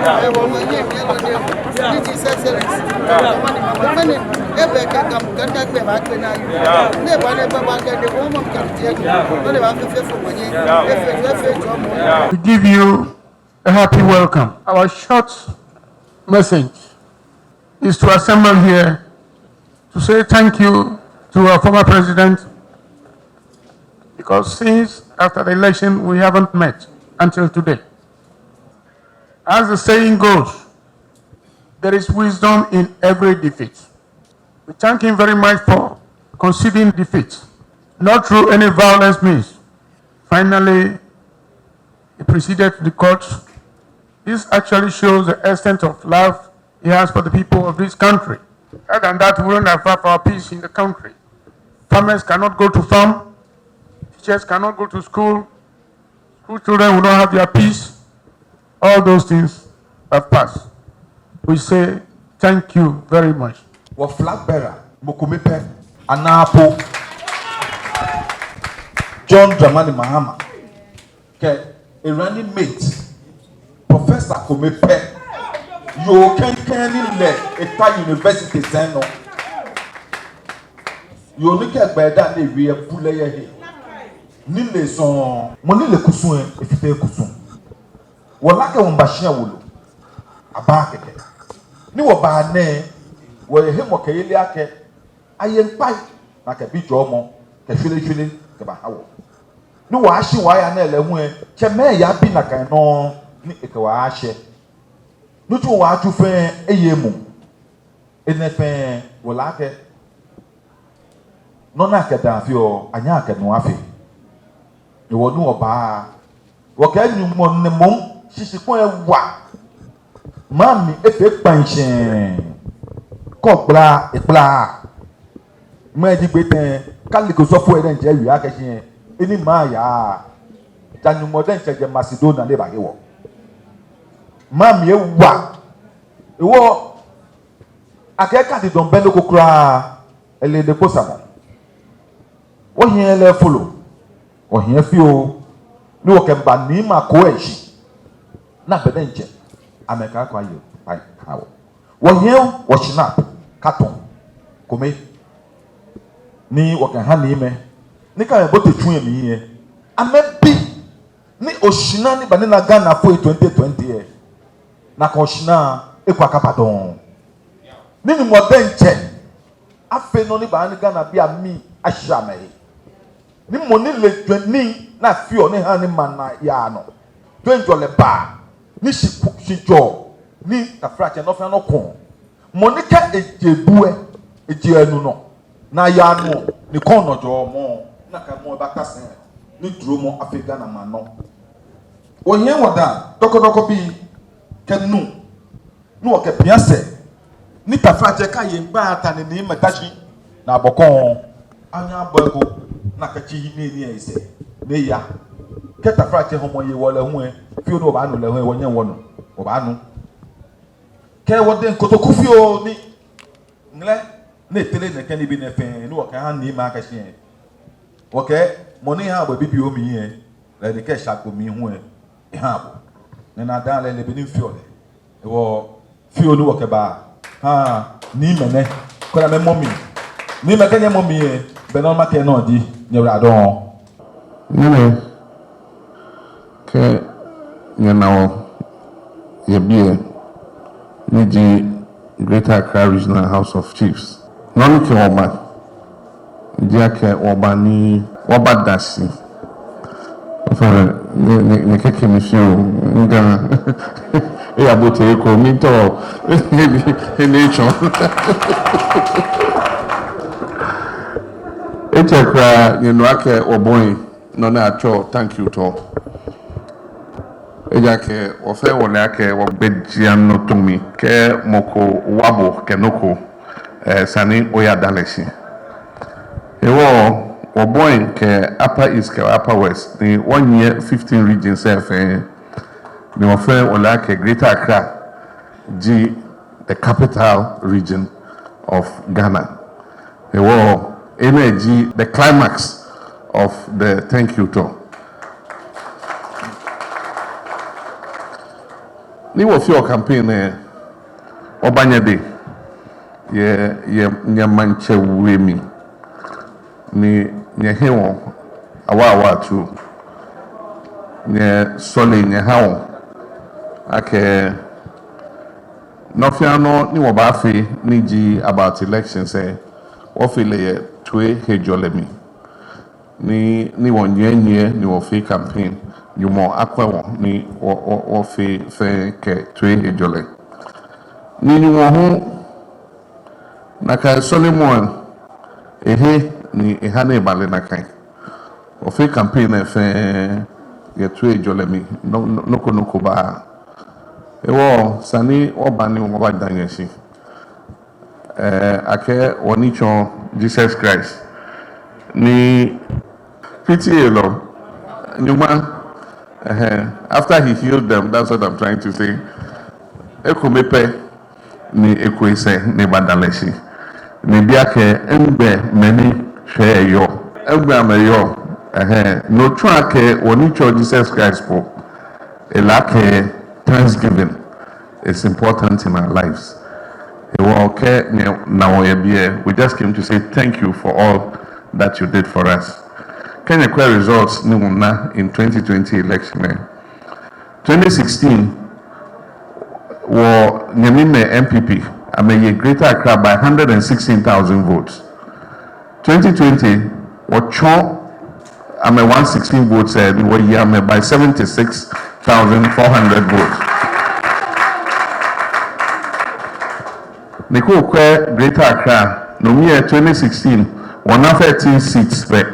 To give you a happy welcome. Our short message is to assemble here to say thank you to our former president, because since after the election we haven't met until today. As the saying goes, there is wisdom in every defeat. We thank him very much for conceding defeat, not through any violence means. Finally, he proceeded to the courts. This actually shows the extent of love he has for the people of this country. Other than that, we wouldn't have our peace in the country. Farmers cannot go to farm, teachers cannot go to school, school children will not have their peace. All those things have passed. We say thank you very much. Wa flag bearer, Mokumepe, Anapo, John Dramani Mahama, ke running mate, Professor Komepe, you can le Eta University Seno. You only get by that day we are pulley here. Nile son, Monile Kusun, if you take Kusun. Walaka Umbashia Wulu, a bark. Ni wa ne, where him or Kayliake, I am pipe like a big jomo, Kashili, Kabahaw. No washi why I never went, Chame yapping like I know, Nikawashi. No to what to fair a yemu. In the fair, Walake. No naka dafio, Anyaka noafi. You will know about what can you want the moon? She's quite what. Mammy, if a pension. Cockbla, a blah. Magic Britain, Calico software and Jerry Akashi, any Maya. Than you more than check the Macedonia never go. Mammy, what? You war. I can't it on Benoko cry, a lady Posamo. What here follow? Or here few no can banima coeshi. Not the danger. I make a quiet by how. What here washing up, carton, come. Ni what can hand me. Nika about to train me here. I may be ni Oshinani Banana Ghana for 2020. Nakoshina Equacapadon. Nini more danger. I feel only Banana Ghana be a me, a shame. Ni money le ni na fi oni hani mana ya no twenjo le ba ni shijo ni afrache no fa no kon money ka ejebu eje anu no na ya no ni kon no jo mo na ka mo ba kase ni duro mo Africa na ma no onye woda dokodoko bi kenu no ke piase ni afrache ka ye gba ata ni metachi na bokon anya bogo na kachi ni ese ne ya keta frache homo ye wole hu e fi o no ba nu le hu e wonye wono o ba nu ke wode nkotoku fi o ni ngle na tele ne kan bi ne fe ni wo kan han ni ma kachi e wo ke mo ni ha bo bibi o mi e le de ke sha ko mi hu e ha bo ne na da le bi ni fi o le e wo fi o ni wo ke ba ha ni mene ko na me momi ni me kenye momi e benon ma ke no di Nyabradon. Nene, ke Yanao, Yabie, Niji, Greater Accra Regional House of Chiefs. None ke Oba, Diake Obani, Obadashi. Ne keke misio, nga, abote eko, minto, nature. Accra, you know, or boy, no, not thank you to. Ejake, or fair or lake, or bedjian no to me, ke moko wabo, kenoko, sani oya dalesi. Ewo, or boy, ke upper east, ke upper west, the 1 year, 15 regions, the offer or lake, Greater Accra, the capital region of Ghana. Ewo, energy, the climax of the thank you tour. Ni wo fi o campaign obanya de ye nyamanche wemi ni nyehewo awa tu nye sole nyehawo ake nofiano ni wo ba fi ni ji about elections wo fi le twe hejolemi ni wo nyenye ni wo fi campaign yumo akwewo ni wo fi fe ke twe hejole ni wo ho na ka Solomon ni ehane bale na kai wo fi campaign fe ye twe hejolemi no ba ewo sani obani mo ba danyeshi ake onicho Jesus Christ ni pity lo nyuma after he healed them, that's what I'm trying to say. Ekomepe ni ekwese ni badaleshi ni biake embe meni share yo embe ameyo no trake onicho Jesus Christ po elake Thanksgiving is important in our lives. We just came to say thank you for all that you did for us. Kenya Kwe results in 2020 election. 2016 were Nyamime MPP Ameye Greater Accra by 116,000 votes. 2020 were Cho Ame 116 votes were Yame by 76,400 votes. Nico Kwe Greater Accra Nomia 2016 won 13 seats but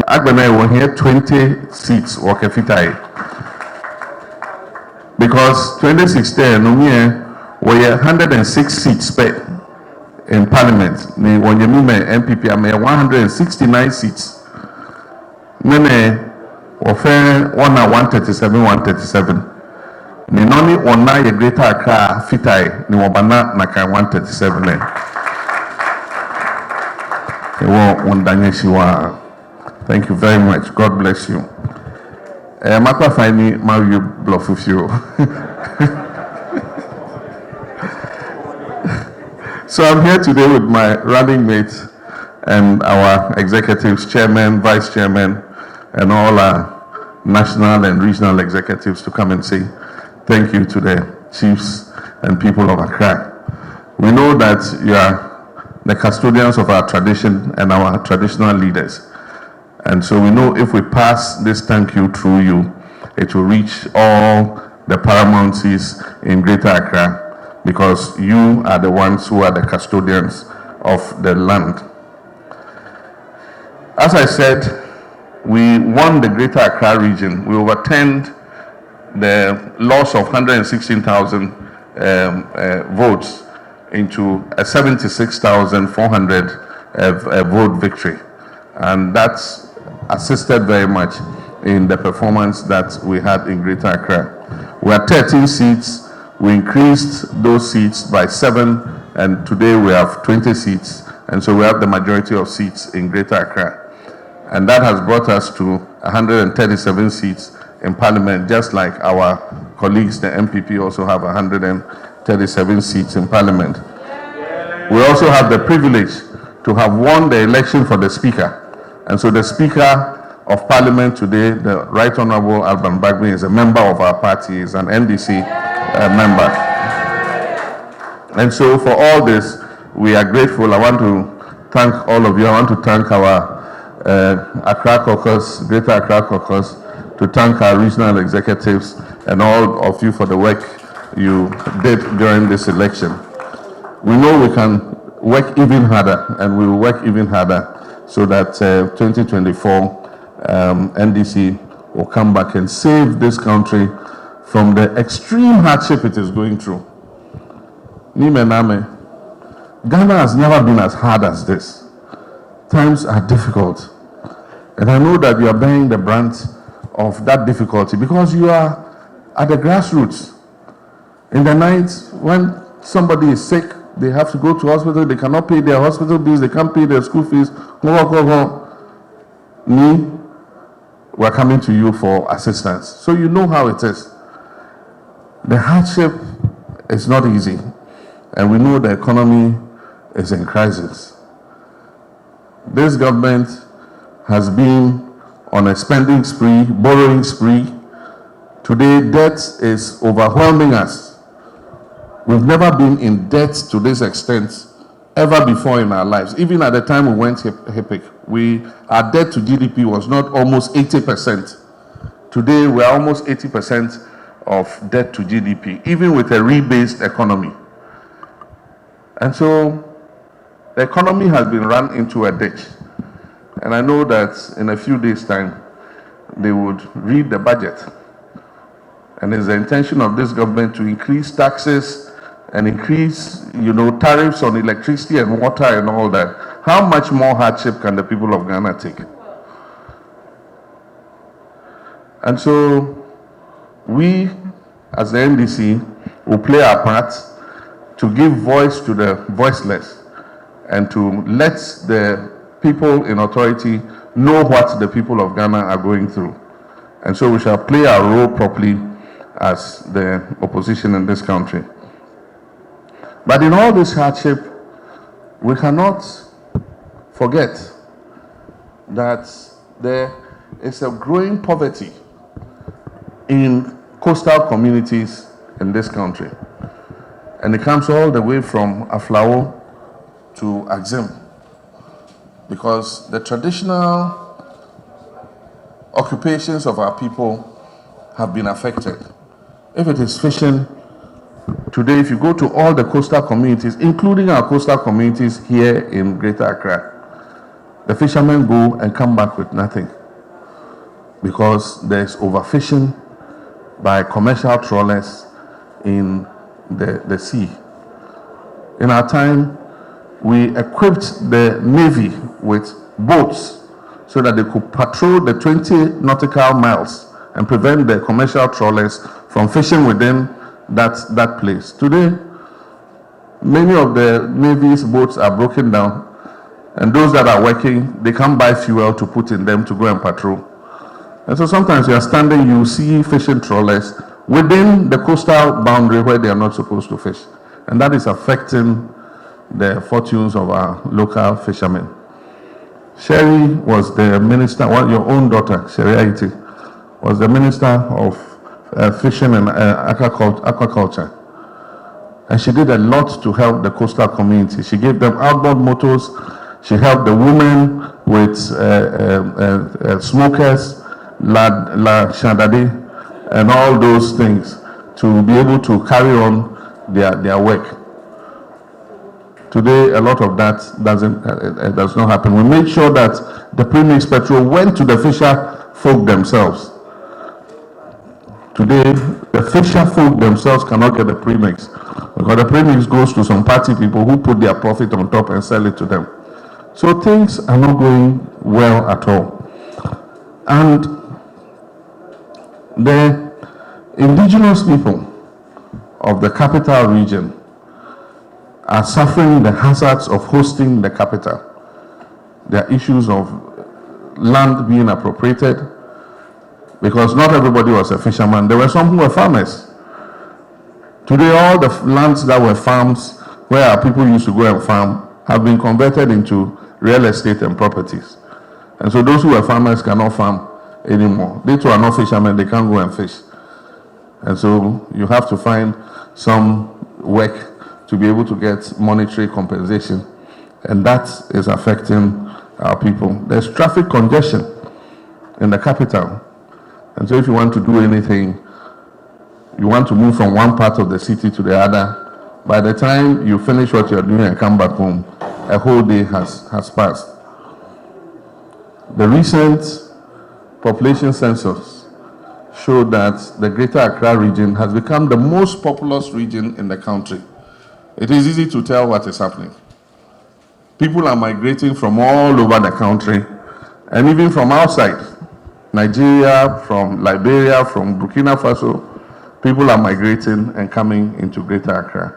Agbana won here 20 seats or Kefitai. Because 2016 Nomia were 106 seats but in parliament. Ni Wanyamime MPP Ame 169 seats. Nene ofe 137. Ni noni ona ye Greater Accra fitai ni wabana na kai 137. Thank you very much. God bless you. Maka Faini Mario Blofufio. So I'm here today with my running mates and our executives, chairman, vice chairman, and all our national and regional executives to come and say thank you to the chiefs and people of Accra. We know that you are the custodians of our tradition and our traditional leaders. And so we know if we pass this thank you through you, it will reach all the paramountcies in Greater Accra because you are the ones who are the custodians of the land. As I said, we won the Greater Accra region. We overturned the loss of 116,000 votes into a 76,400 vote victory. And that's assisted very much in the performance that we had in Greater Accra. We had 13 seats. We increased those seats by 7, and today we have 20 seats. And so we have the majority of seats in Greater Accra. And that has brought us to 137 seats in Parliament, just like our colleagues, the MPP, also have 137 seats in Parliament. We also have the privilege to have won the election for the Speaker. And so the Speaker of Parliament today, the Right Honorable Alban Bagby, is a member of our party, is an NDC member. And so for all this, we are grateful. I want to thank all of you. I want to thank our Accra Caucus, Greater Accra Caucus, to thank our regional executives and all of you for the work you did during this election. We know we can work even harder, and we will work even harder so that 2024 NDC will come back and save this country from the extreme hardship it is going through. Ghana has never been as hard as this. Times are difficult. And I know that you are bearing the brunt of that difficulty because you are at the grassroots. In the night, when somebody is sick, they have to go to hospital, they cannot pay their hospital bills, they can't pay their school fees. We're coming to you for assistance. So you know how it is. The hardship is not easy, and we know the economy is in crisis. This government has been on a spending spree, borrowing spree. Today, debt is overwhelming us. We've never been in debt to this extent ever before in our lives. Even at the time we went HIPIC, our debt to GDP was not almost 80%. Today, we are almost 80% of debt to GDP, even with a rebased economy. And so, the economy has been run into a ditch. And I know that in a few days' time, they would read the budget. And it's the intention of this government to increase taxes and increase, tariffs on electricity and water and all that. How much more hardship can the people of Ghana take? And so, we, as the NDC, will play our part to give voice to the voiceless and to let the people in authority know what the people of Ghana are going through. And so we shall play our role properly as the opposition in this country. But in all this hardship, we cannot forget that there is a growing poverty in coastal communities in this country. And it comes all the way from Aflao to Axim, because the traditional occupations of our people have been affected. If it is fishing, today if you go to all the coastal communities, including our coastal communities here in Greater Accra, the fishermen go and come back with nothing, because there's overfishing by commercial trawlers in the sea. In our time, we equipped the Navy with boats so that they could patrol the 20 nautical miles and prevent the commercial trawlers from fishing within that place. Today, many of the Navy's boats are broken down, and those that are working, they can't buy fuel to put in them to go and patrol. And so sometimes you are standing, you see fishing trawlers within the coastal boundary where they are not supposed to fish. And that is affecting the fortunes of our local fishermen. Sherry was the minister, your own daughter, Sherry Aiti, was the minister of fishing and aquaculture. And she did a lot to help the coastal community. She gave them outboard motors. She helped the women with smokers, la chandade, and all those things to be able to carry on their work. Today, a lot of that does not happen. We made sure that the premix petrol went to the fisher folk themselves. Today, the fisher folk themselves cannot get the premix, because the premix goes to some party people who put their profit on top and sell it to them. So things are not going well at all. And the indigenous people of the capital region are suffering the hazards of hosting the capital. There are issues of land being appropriated, because not everybody was a fisherman. There were some who were farmers. Today, all the lands that were farms, where our people used to go and farm, have been converted into real estate and properties. And so those who were farmers cannot farm anymore. They too are not fishermen, they can't go and fish. And so you have to find some work to be able to get monetary compensation. And that is affecting our people. There's traffic congestion in the capital. And so if you want to do anything, you want to move from one part of the city to the other, by the time you finish what you're doing and come back home, a whole day has passed. The recent population census showed that the Greater Accra region has become the most populous region in the country. It is easy to tell what is happening. People are migrating from all over the country, and even from outside. Nigeria, from Liberia, from Burkina Faso, people are migrating and coming into Greater Accra.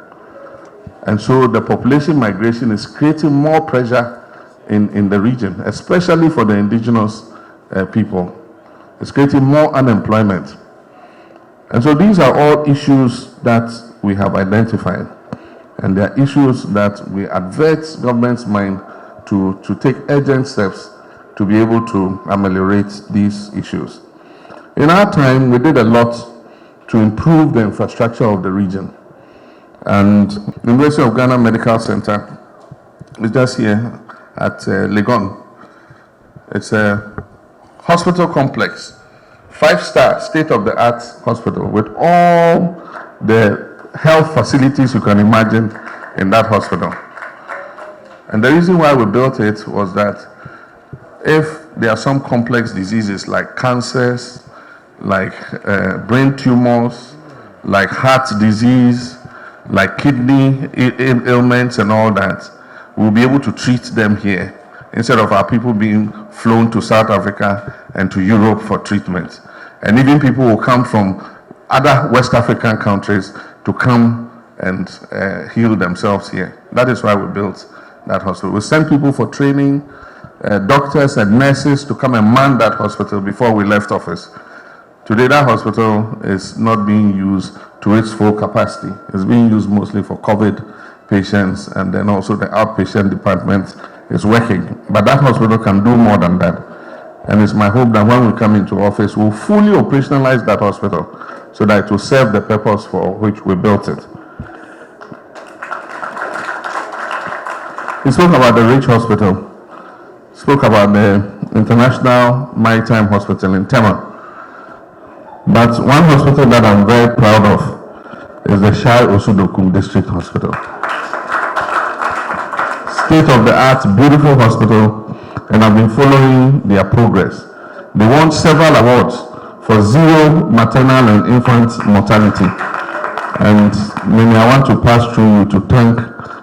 And so the population migration is creating more pressure in the region, especially for the indigenous people. It's creating more unemployment. And so these are all issues that we have identified. And they are issues that we advert government's mind to take urgent steps to be able to ameliorate these issues. In our time, we did a lot to improve the infrastructure of the region. And the University of Ghana Medical Center is just here at Legon. It's a hospital complex, 5-star state-of-the-art hospital with all the health facilities you can imagine in that hospital. And the reason why we built it was that if there are some complex diseases like cancers, like brain tumors, like heart disease, like kidney ailments and all that, we'll be able to treat them here instead of our people being flown to South Africa and to Europe for treatment. And even people will come from other West African countries to come and heal themselves here. That is why we built that hospital. We sent people for training, doctors and nurses to come and man that hospital before we left office. Today that hospital is not being used to its full capacity. It's being used mostly for COVID patients, and then also the outpatient department is working. But that hospital can do more than that. And it's my hope that when we come into office, we'll fully operationalize that hospital so that it will serve the purpose for which we built it. He spoke about the Rich Hospital, spoke about the International Maritime Hospital in Tema. But one hospital that I'm very proud of is the Shai Osudoku District Hospital. State-of-the-art, beautiful hospital, and I've been following their progress. They won several awards for zero maternal and infant mortality. And Mimi, I want to pass through you to thank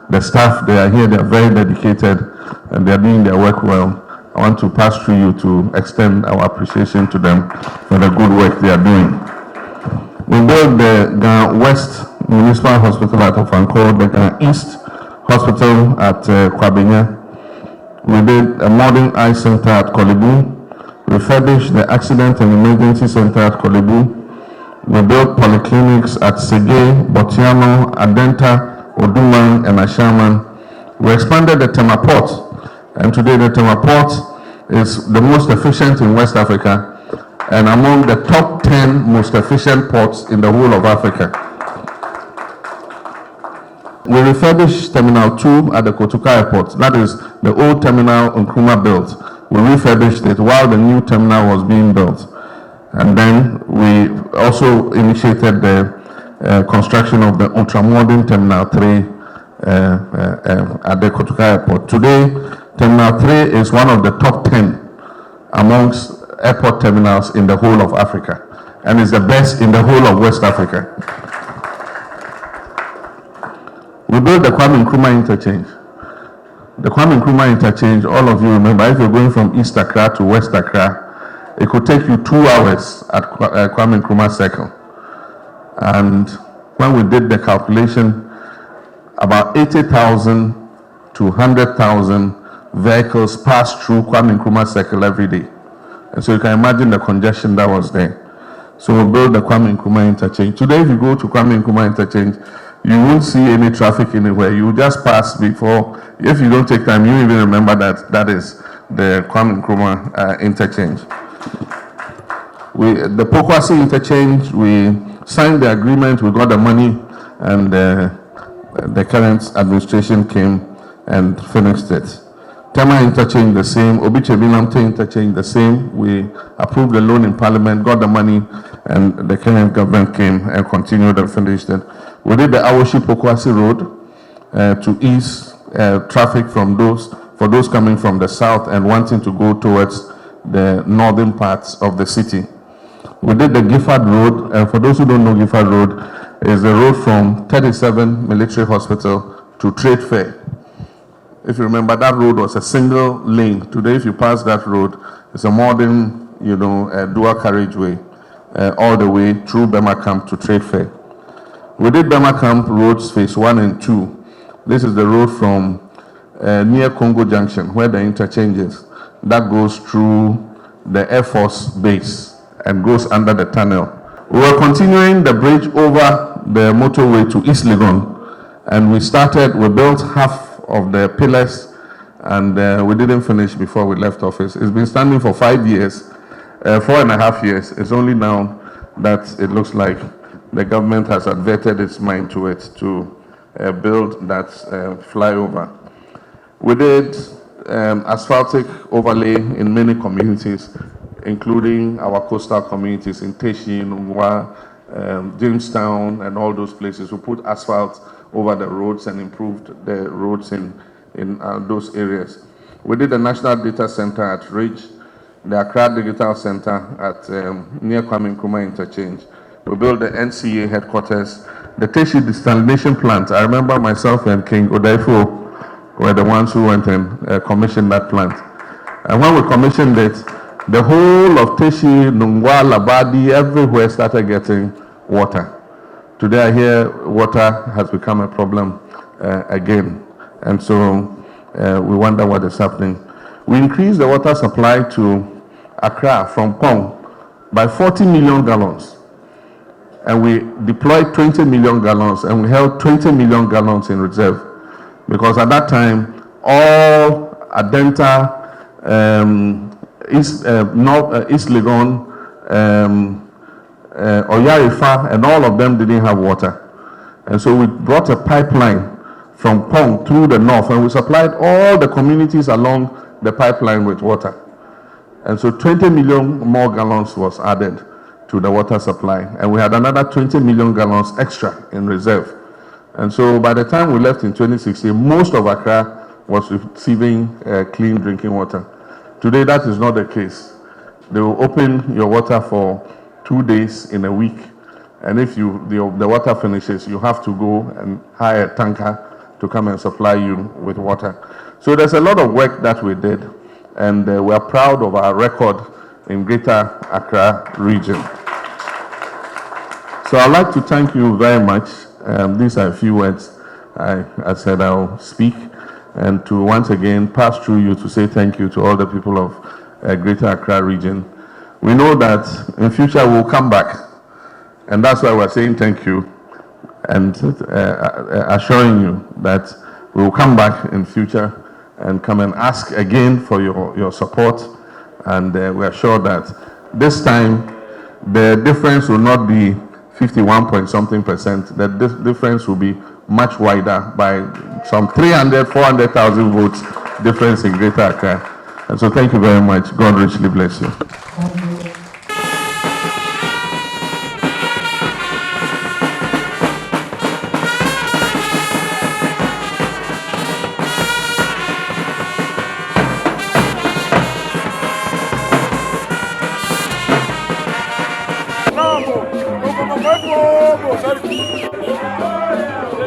the staff. They are here, they are very dedicated, and they are doing their work well. I want to pass through you to extend our appreciation to them for the good work they are doing. We built the Ghana West Municipal Hospital at Ofanko, the Ghana East Hospital at Kwabenya. We did a modern eye center at Kolebu, refurbished the accident and emergency center at Kolebu. We built polyclinics at Sege, Botiano, Adenta, Oduman, and Ashaman. We expanded the Tema Port. And today the Tema Port is the most efficient in West Africa and among the top 10 most efficient ports in the whole of Africa. We refurbished Terminal 2 at the Kotoka Airport. That is the old terminal Nkrumah built. We refurbished it while the new terminal was being built. And then we also initiated the construction of the ultra-modern Terminal 3 at the Kotoka Airport. Today, Terminal 3 is one of the top 10 amongst airport terminals in the whole of Africa, and is the best in the whole of West Africa. We built the Kwame Nkrumah interchange. The Kwame Nkrumah interchange, all of you remember, if you're going from East Accra to West Accra, it could take you 2 hours at Kwame Nkrumah Circle. And when we did the calculation, about 80,000 to 100,000 vehicles pass through Kwame Nkrumah Circle every day. And so you can imagine the congestion that was there. So we built the Kwame Nkrumah interchange. Today, if you go to Kwame Nkrumah interchange, you won't see any traffic anywhere. You just pass before. If you don't take time, you even remember that that is the Kwame Nkrumah interchange. The Pokwasi interchange, we signed the agreement, we got the money, and the current administration came and finished it. Tema interchange the same, Obichebilamte interchange the same. We approved the loan in Parliament, got the money, and the Kenyan government came and continued and finished it. We did the Awoshi Pokwasi Road to ease traffic for those coming from the south and wanting to go towards the northern parts of the city. We did the Gifford Road, and for those who don't know, Gifford Road is the road from 37 Military Hospital to Trade Fair. If you remember, that road was a single lane. Today, if you pass that road, it's a modern, dual carriageway all the way through Bema Camp to Trade Fair. We did Bema Camp roads phase 1 and 2. This is the road from near Congo Junction, where the interchange is. That goes through the Air Force base and goes under the tunnel. We were continuing the bridge over the motorway to East Legon, and we built half of the pillars, and we didn't finish before we left office. It's been standing for 5 years, 4.5 years. It's only now that it looks like the government has adverted its mind to it to build that flyover. We did asphaltic overlay in many communities, including our coastal communities in Teshi, Nungwa, Jamestown, and all those places. We put asphalt over the roads and improved the roads in those areas. We did the National Data Center at Ridge, the Accra Digital Center at near Kwame Nkrumah Interchange. We built the NCA headquarters, the Teshi desalination plant. I remember myself and King Odaifo were the ones who went and commissioned that plant. And when we commissioned it, the whole of Teshi, Nungwa, Labadi, everywhere started getting water. Today I hear water has become a problem again. And so we wonder what is happening. We increased the water supply to Accra from Pong by 40 million gallons. And we deployed 20 million gallons, and we held 20 million gallons in reserve. Because at that time, all Adenta, East Legon, Oyarifa, and all of them didn't have water. And so we brought a pipeline from Pong through the north, and we supplied all the communities along the pipeline with water. And so 20 million more gallons was added to the water supply, and we had another 20 million gallons extra in reserve. And so by the time we left in 2016, most of Accra was receiving clean drinking water. Today, that is not the case. They will open your water for 2 days in a week, and if the water finishes, you have to go and hire a tanker to come and supply you with water. So there's a lot of work that we did, and we are proud of our record in Greater Accra region. So I'd like to thank you very much. These are a few words I said I'll speak, and to once again pass through you to say thank you to all the people of Greater Accra region. We know that in future we'll come back, and that's why we're saying thank you and assuring you that we will come back in future and come and ask again for your support, and we are sure that this time the difference will not be 51-point-something%. The difference will be much wider by some 400,000 votes difference in Greater Accra. And so thank you very much. God richly bless you.